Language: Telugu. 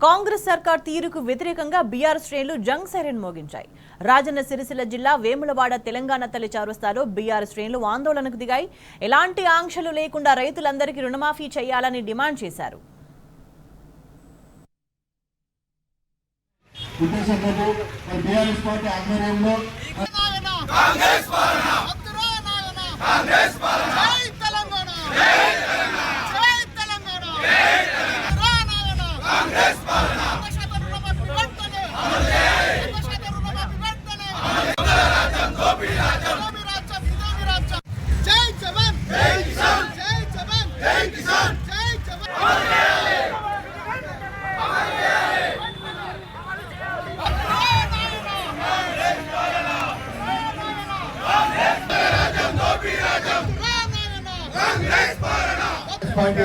కాంగ్రెస్ సర్కార్ తీరుకు వ్యతిరేకంగా బీఆర్ఎస్ శ్రేణులు జంగ్ సైరన్ మోగించాయి. రాజన్న సిరిసిల్ల జిల్లా వేములవాడ తెలంగాణ తల్లి చౌరస్తాలో బీఆర్ఎస్ శ్రేణులు ఆందోళనకు దిగాయి. ఎలాంటి ఆంక్షలు లేకుండా రైతులందరికీ రుణమాఫీ చేయాలని డిమాండ్ చేశారు. పార్టీ